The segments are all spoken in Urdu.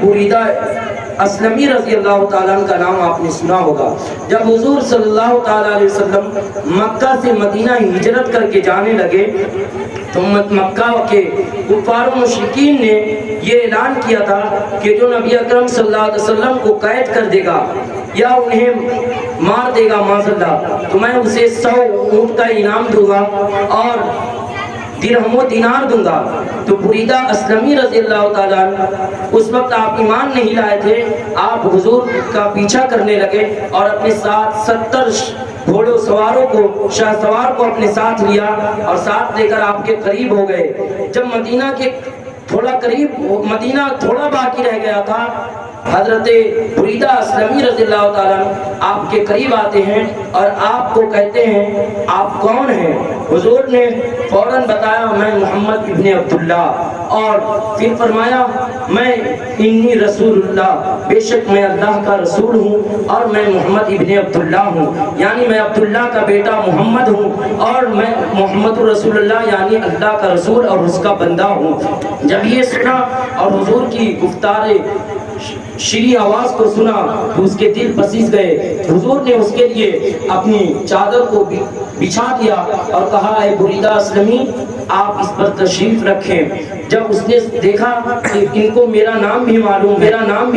بریدہ اسلمی رضی اللہ تعالیٰ عنہ کا نام آپ نے سنا ہوگا۔ جب حضور صلی اللہ تعالیٰ علیہ وسلم مکہ سے مدینہ ہجرت کر کے جانے لگے تو مکہ کے کفار و مشرکین نے یہ اعلان کیا تھا کہ جو نبی اکرم صلی اللہ علیہ وسلم کو قید کر دے گا یا انہیں مار دے گا معاذ اللہ تو میں اسے 100 اونٹ کا انعام دوں گا اور درہم و دینار دوں گا۔ تو بریدہ اسلمی رضی اللہ تعالیٰ عنہ اس وقت آپ ایمان نہیں لائے تھے، آپ حضور کا پیچھا کرنے لگے اور اپنے ساتھ 70 گھوڑوں سواروں کو شاہ سوار کو اپنے ساتھ لیا اور ساتھ لے کر آپ کے قریب ہو گئے۔ جب مدینہ کے مدینہ تھوڑا باقی رہ گیا تھا، حضرت بریدہ اسلمی رضی اللہ تعالیٰ عنہ آپ کے قریب آتے ہیں اور آپ کو کہتے ہیں آپ کون ہیں؟ حضور نے فوراً بتایا میں محمد ابن عبداللہ، اور پھر فرمایا میں انی رسول اللہ، بے شک میں اللہ کا رسول ہوں اور میں محمد ابن عبداللہ ہوں، یعنی میں عبداللہ کا بیٹا محمد ہوں اور میں محمد رسول اللہ یعنی اللہ کا رسول اور اس کا بندہ ہوں۔ جب یہ سنا اور حضور کی گفتار شیریں آواز کو سنا تو اس کے دل پسیج گئے۔ حضور نے اس کے لیے اپنی چادر کو بچھا دیا اور کہا اے بریدہ اسلمی آپ اس پر تشریف رکھیں۔ جب اس نے دیکھا کہ ان کو میرا نام بھی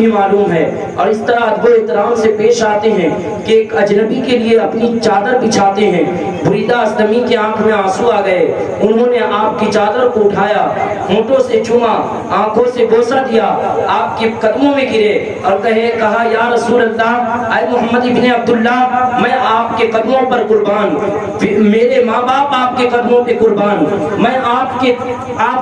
معلوم ہے اور اس طرح ادب و احترام سے پیش آتے ہیں کہ ایک اجنبی کے لیے اپنی چادر بچھاتے ہیں، بریدہ اسلمی کی آنکھ میں آنسو آ گئے۔ انہوں نے آپ کی چادر کو اٹھایا، ہونٹوں سے چوما، آنکھوں سے بوسہ دیا، آپ کے قدموں میں گرے اور کہا یا رسول اللہ، اے محمد ابن عبداللہ میں آپ کے قدموں پر قربان، میرے ماں باپ آپ کے قدموں پہ قربان، میں آپ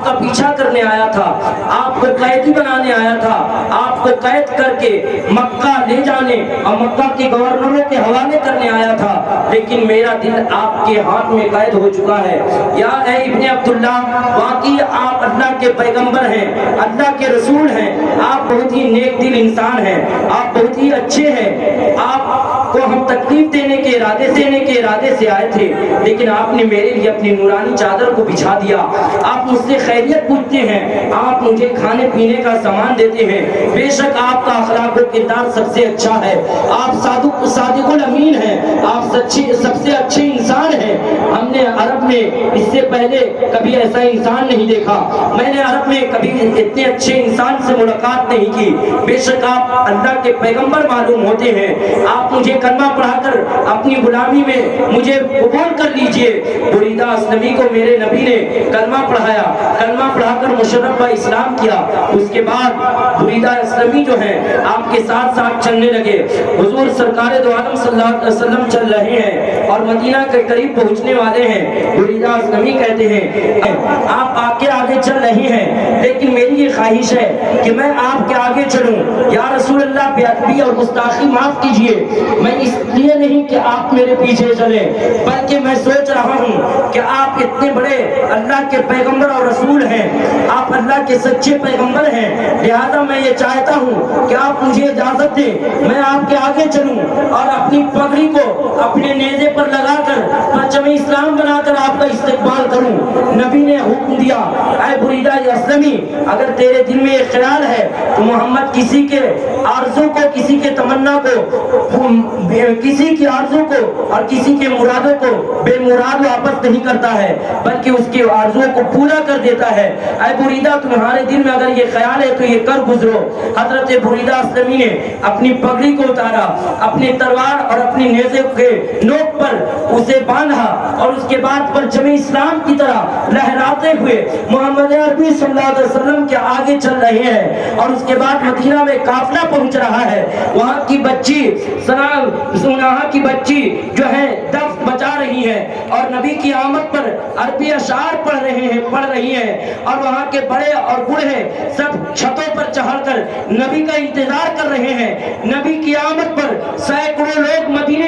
کا پیچھا کرنے آیا تھا، آپ کو قیدی بنانے آیا تھا، آپ کو قید کر کے مکہ لے جانے اور مکہ کے گورنروں کے حوالے کرنے آیا تھا، لیکن میرا دل آپ کے ہاتھ میں قید ہو چکا ہے۔ یا اے ابن عبداللہ واقعی آپ اللہ کے پیغمبر ہیں، اللہ کے رسول ہیں، آپ بہت ہی نیک دل انسان ہیں، آپ بہت ہی اچھے ہیں، آپ کو ہم تکلیف دینے کے ارادے سے آئے تھے، لیکن آپ نے میرے لیے اپنی نورانی چادر کو بچھا دیا، آپ مجھ سے خیریت پوچھتے ہیں، آپ مجھے کھانے پینے کا سامان دیتے ہیں، بے شک آپ کا اخلاق و کردار سب سے اچھا ہے، آپ صادق الامین ہیں، آپ سب سے اچھے انسان ہیں۔ ہم نے عرب میں اس سے پہلے کبھی ایسا انسان نہیں دیکھا، میں نے عرب میں کبھی اتنے اچھے انسان سے ملاقات نہیں کی، بے شک آپ اللہ کے پیغمبر معلوم ہوتے ہیں، آپ مجھے کلمہ پڑھا کر اپنی غلامی میں مجھے قبول کر لیجئے۔ بریدہ اسلمی کو میرے نبی نے کلمہ پڑھایا، کلمہ پڑھا کر مشرف اسلام کیا، اس کے بعد بریدہ اسلمی جو ہیں آپ کے ساتھ ساتھ چلنے لگے۔ حضور سرکار دو عالم صلی اللہ علیہ وسلم چل رہے ہیں اور مدینہ کے قریب پہنچنے والے ہیں، بریدہ اسلمی کہتے ہیں آپ آگے چل رہے ہیں، لیکن میری یہ خواہش ہے کہ میں آپ کے آگے چلوں، یا رسول اللہ بے ادبی اور گستاخی معاف کیجئے، میں اس لیے نہیں کہ آپ میرے پیچھے چلیں، بلکہ میں سوچ رہا ہوں کہ آپ اتنے بڑے اللہ کے پیغمبر اور رسول ہیں، آپ اللہ کے سچے پیغمبر ہیں، لہذا میں یہ چاہتا ہوں کہ آپ مجھے اجازت دیں میں آپ کے آگے چلوں اور اپنی پگڑی کو اپنے نیزے پر لگا کر پرچم اسلام بنا کر آپ کا استقبال کروں۔ نبی نے حکم دیا اے بریدہ اسلمی اگر تیرے دل میں یہ خیال ہے تو محمد کسی کے آرزو کو، کسی کے تمنا کو، کسی کی آرزو کو اور کسی کے مرادوں کو بے مراد واپس نہیں کرتا ہے، بلکہ اس کے آرزو کو پورا کر دیتا ہے۔ اے بریدہ تمہارے دل میں اگر یہ خیال ہے تو یہ کر گزرو۔ حضرت بریدہ اسلمی نے اپنی پگڑی کو اتارا، اپنی تلوار اور اپنی نیزے کے نوک پر اسے باندھا اور اس کے بعد پرچم اسلام کی طرح لہراتے ہوئے محمد عربی صلی اللہ علیہ وسلم کے آگے چل رہے ہیں، اور اس کے بعد مدینہ میں قافلہ پہنچ رہا ہے۔ وہاں کی بچی جو ہے دف بجا رہی ہے اور نبی کی آمد پر عربی اشعار پڑھ رہی ہیں اور وہاں کے بڑے اور بوڑھے سب چھتوں پر چڑھ کر نبی کا انتظار کر رہے ہیں۔ نبی کی آمد پر سینکڑوں لوگ مدینے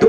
2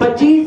25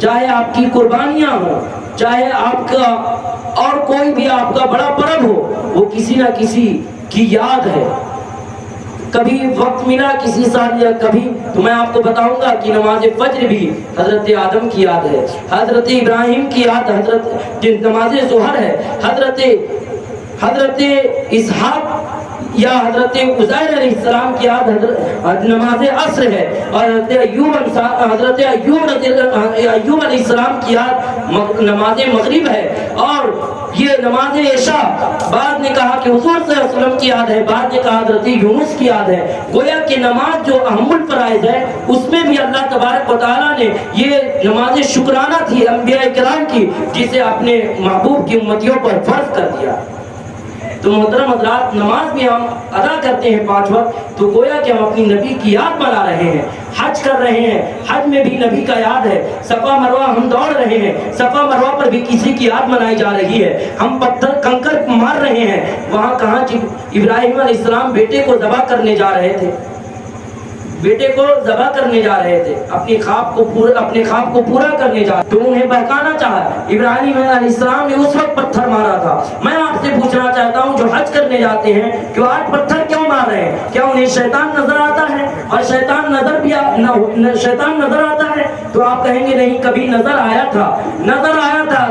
چاہے آپ کی قربانیاں ہوں، چاہے آپ کا اور کوئی بھی آپ کا بڑا پرب ہو، وہ کسی نہ کسی کی یاد ہے۔ کبھی وقت ملا کسی سال یا کبھی، تو میں آپ کو بتاؤں گا کہ نماز فجر بھی حضرت آدم کی یاد ہے، حضرت ابراہیم کی یاد، حضرت نماز ظہر ہے، حضرت اسحاق یا حضرت عزیر علیہ السلام کی یاد نماز عصر ہے، اور حضرت ایوب علیہ السلام کی یاد نماز مغرب ہے، اور یہ نماز عشاء بعد نے کہا کہ حضور صلی اللہ علیہ وسلم کی یاد ہے، بعد نے کہا حضرت یونس کی یاد ہے۔ گویا کہ نماز جو اہم الفرائض ہے اس میں بھی اللہ تبارک و تعالیٰ نے یہ نماز شکرانہ تھی انبیاء کرام کی، جسے اپنے محبوب کی امتیوں پر فرض کر دیا۔ تو محترم حضرات، نماز بھی ہم ادا کرتے ہیں 5 وقت، تو گویا کہ ہم اپنی نبی کی یاد بنا رہے ہیں، حج کر رہے ہیں، حج میں بھی نبی کا یاد ہے، صفا مروہ ہم دوڑ رہے ہیں، صفا مروہ پر بھی کسی کی یاد منائی جا رہی ہے، ہم پتھر کنکر مار رہے ہیں، وہاں کہاں ابراہیم علیہ السلام بیٹے کو ذبح کرنے جا رہے تھے، بیٹے کو ذبح کرنے جا رہے تھے، اپنے خواب کو پورا کرنے جا رہے، تو انہیں بہکانا چاہا۔ ابراہیم علیہ السلام نے اس وقت پتھر مارا تھا۔ میں آپ سے پوچھنا چاہتا ہوں، جو حج کرنے جاتے ہیں کہ آج پتھر کیوں مار رہے ہیں؟ کیا انہیں شیطان نظر آتا ہے؟ اور شیطان نظر آتا ہے تو آپ کہیں گے نہیں، کبھی نظر آیا تھا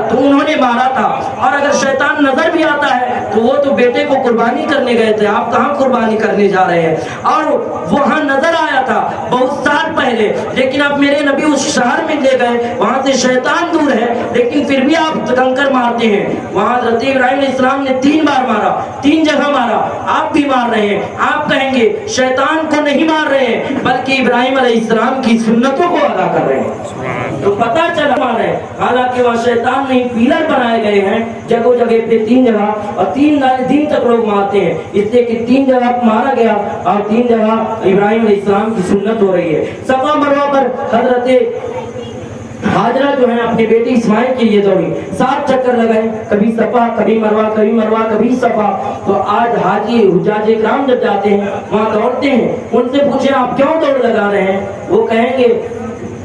تو انہوں نے مارا تھا۔ اور اگر شیطان نظر بھی آتا ہے تو وہ تو بیٹے کو قربانی کرنے گئے تھے، آپ کہاں قربانی کرنے جا رہے ہیں؟ اور وہاں نظر آیا تھا بہت سال پہلے، لیکن اب میرے نبی اس شہر میں لے گئے، وہاں سے شیطان دور ہے، لیکن پھر بھی آپ کنکر مارتے ہیں۔ وہاں حضرت ابراہیم علیہ السلام نے 3 بار مارا، 3 جگہ مارا، آپ بھی مار رہے ہیں۔ آپ کہیں گے شیطان کو نہیں مار رہے ہیں بلکہ ابراہیم علیہ السلام کی سنتوں کو ادا کر رہے ہیں، تو پتہ چلا مار رہے ہیں۔ حالانکہ وہاں شیطان نہیں، پیلر بنائے گئے ہیں جگہ جگہ پہ 3 جگہ، اور 3 دن تک لوگ مارتے ہیں، اس لیے کہ 3 جگہ مارا گیا اور 3 جگہ ابراہیم علیہ السلام کی سنت ہو رہی ہے۔ صفا مروہ پر حضرت حاجرہ جو ہے اپنے بیٹے اسماعیل کے لیے دوڑی، 7 چکر لگائے، کبھی صفا کبھی مروہ، کبھی مروہ کبھی صفا۔ تو آج حاجی حجاج کرام جب جاتے ہیں وہاں دوڑتے ہیں، ان سے پوچھیں آپ کیوں دوڑ لگا رہے ہیں؟ وہ کہیں گے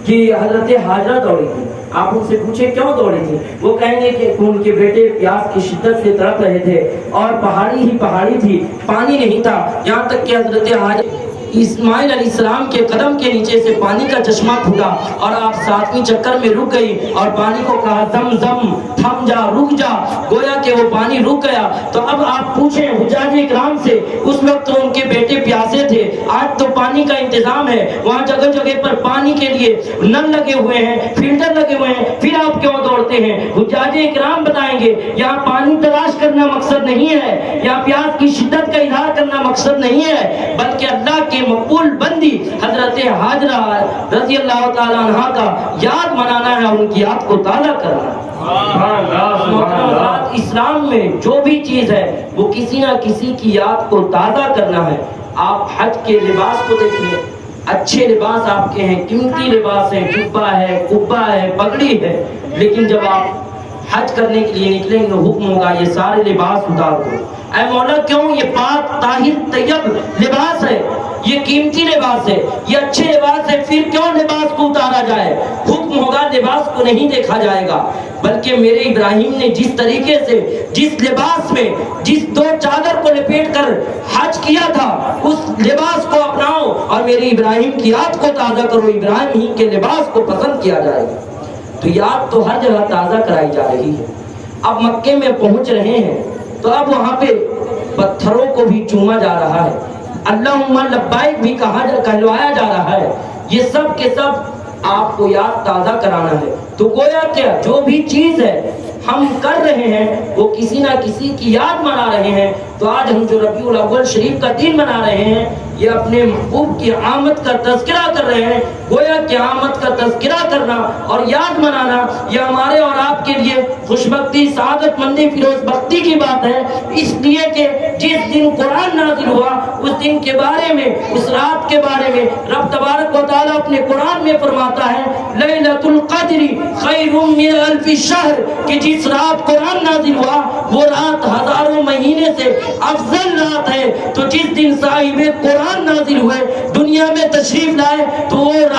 کہ حضرت حاجرہ دوڑی تھی۔ آپ ان سے پوچھیں کیوں دوڑی تھی؟ وہ کہیں گے کہ ان کے بیٹے پیاس کی شدت سے تڑپ رہے تھے، اور پہاڑی تھی، پانی نہیں تھا، یہاں تک کہ حضرت اسماعیل علیہ السلام کے قدم کے نیچے سے پانی کا چشمہ پھوٹا، اور آپ 7ویں چکر میں رک گئی اور پانی کو کہا زم زم، تھم جا، رک جا، گویا کہ وہ پانی رک گیا۔ تو اب آپ پوچھیں حجاج کرام سے، اس وقت تو ان کے بیٹے پیاسے تھے، آج تو پانی کا انتظام ہے، وہاں جگہ جگہ پر پانی کے لیے نل لگے ہوئے ہیں، فلٹر لگے ہوئے ہیں، پھر آپ کیوں دوڑتے ہیں؟ حجاج کرام بتائیں گے یہاں پانی تلاش کرنا مقصد نہیں ہے، یہاں پیاس کی شدت کا اظہار کرنا مقصد نہیں ہے، بلکہ اللہ کے مقبول بندی حضرت حاجرہ رضی اللہ تعالی عنہ کا یاد منانا ہے، ان کی یاد کو تازہ کرنا ہے۔ اسلام میں جو بھی چیز ہے وہ کسی نہ کسی کی یاد کو تازہ کرنا ہے۔ آپ حج کے لباس کو دیکھیں، اچھے لباس آپ کے ہیں، قیمتی لباس ہیں، جبہ ہے، قبہ ہے، پگڑی ہے، لیکن جب آپ حج کرنے کے لیے نکلیں گے حکم ہوگا یہ سارے لباس اتار دو۔ اے مولا کیوں؟ یہ پاک طاہر طیب لباس ہے، یہ قیمتی لباس ہے، یہ اچھے لباس ہے، پھر کیوں لباس کو اتارا جائے؟ حکم ہوگا لباس کو نہیں دیکھا جائے گا، بلکہ میرے ابراہیم نے جس طریقے سے جس لباس میں جس 2 چادر کو لپیٹ کر حج کیا تھا اس لباس کو اپناؤ اور میرے ابراہیم کی یاد کو تازہ کرو، ابراہیم ہی کے لباس کو پسند کیا جائے گا۔ تو یاد تو ہر جگہ تازہ کرائی جا رہی ہے۔ اب مکے میں پہنچ رہے ہیں تو اب وہاں پہ پتھروں کو بھی چوما جا رہا ہے، اللہم لبیک بھی کہلوایا جا رہا ہے، یہ سب کے سب آپ کو یاد تازہ کرانا ہے۔ تو گویا کیا جو بھی چیز ہے ہم کر رہے ہیں وہ کسی نہ کسی کی یاد منا رہے ہیں۔ تو آج ہم جو ربیع الاول شریف کا دن منا رہے ہیں یہ اپنے محبوب کی آمد کا تذکرہ کر رہے ہیں۔ گویا کہ آمد کا تذکرہ کرنا اور یاد منانا یہ ہمارے اور آپ کے لیے خوشبختی، سعادت مندی، فیروز بختی کی بات ہے، اس لیے کہ جس دن قرآن نازل ہوا اس دن کے بارے میں، اس رات کے بارے میں رب تبارک و تعالیٰ اپنے قرآن میں فرماتا ہے لیلۃ القدر خیر من الف شہر، کہ جس رات قرآن نازل ہوا وہ رات ہزاروں مہینے سے افضل رات ہے۔ تو جس دن صاحب قرآن نازل ہوئے، دنیا میں تشریف لائے، تو وہ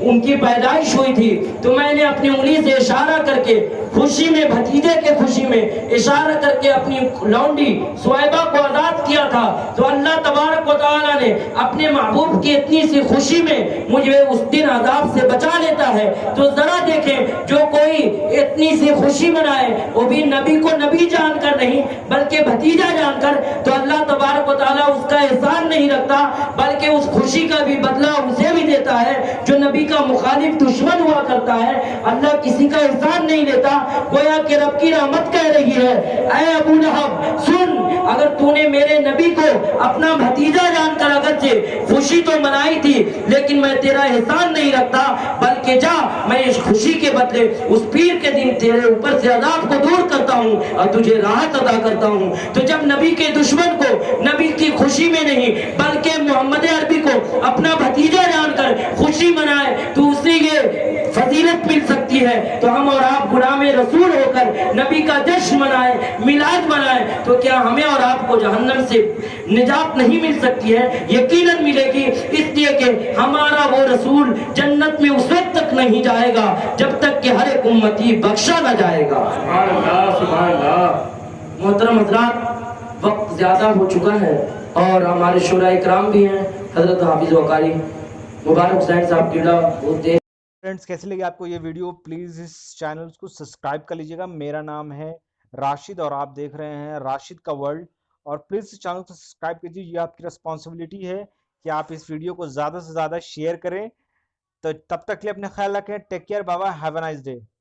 ان کی پیدائش ہوئی تھی تو میں نے اپنی انگلی سے اشارہ کر کے خوشی میں، بھتیجے کے خوشی میں اشارہ کر کے اپنی لونڈی سویبہ کو آزاد کیا تھا. تو اللہ تبارک و تعالیٰ نے اپنے محبوب کی اتنی سی خوشی میں مجھے اس دن عذاب سے بچا لیتا ہے. تو ذرا دیکھیں جو کوئی اتنی سی خوشی منائے وہ بھی نبی کو نبی جان کر نہیں بلکہ بھتیجا جان کر، تو اللہ تبارک و تعالیٰ اس کا احسان نہیں رکھتا بلکہ اس خوشی کا بھی بدلہ اسے بھی دیتا ہے جو نبی کا مخالف دشمن ہوا کرتا ہے. اللہ کسی کا احسان نہیں لیتا. گویا کہ رب کی رحمت کہہ رہی ہے اے ابو لہب سن، اگر تو نے میرے نبی کو اپنا بھتیجا جان کر اگرچہ خوشی تو منائی تھی لیکن میں تیرا احسان نہیں رکھتا بلکہ جا میں اس خوشی کے بدلے اس پیر کے دن تیرے اوپر سے عذاب کو دور کرتا ہوں اور تجھے راحت عطا کرتا ہوں. تو جب نبی کے دشمن کو نبی کی خوشی میں نہیں بلکہ محمد عربی کو اپنا بھتیجا جان کر خوشی منائے تو اسے یہ فضیلت مل سکتی ہے. تو ہم اور آپ غلام رسول ہو کر نبی کا جشن منائے، میلاد منائے، تو کیا ہمیں اور آپ کو جہنم سے نجات نہیں مل سکتی ہے؟ یقیناً ملے گی، اس لیے کہ ہمارا وہ رسول جنت میں اس وقت تک نہیں جائے گا جب تک کہ ہر ایک امتی بخشا نہ جائے گا. سبحان اللہ سبحان اللہ. محترم حضرات، وقت زیادہ ہو چکا ہے اور ہمارے شورا اکرام بھی ہیں. حضرت حافظ وقاری مبارک حسین صاحب کیڑا بولتے ہیں. فرینڈز کیسے لگی آپ کو یہ ویڈیو؟ پلیز اس چینل کو سبسکرائب کر لیجئے گا. میرا نام ہے راشد اور آپ دیکھ رہے ہیں راشد کا ورلڈ. اور پلیز اس چینل کو سبسکرائب کیجئے. یہ آپ کی رسپانسبلٹی ہے کہ آپ اس ویڈیو کو زیادہ سے زیادہ شیئر کریں. تو تب تک کے لیے اپنا خیال رکھیں. ٹیک کیئر، بابا، ہیو اے نائس ڈے.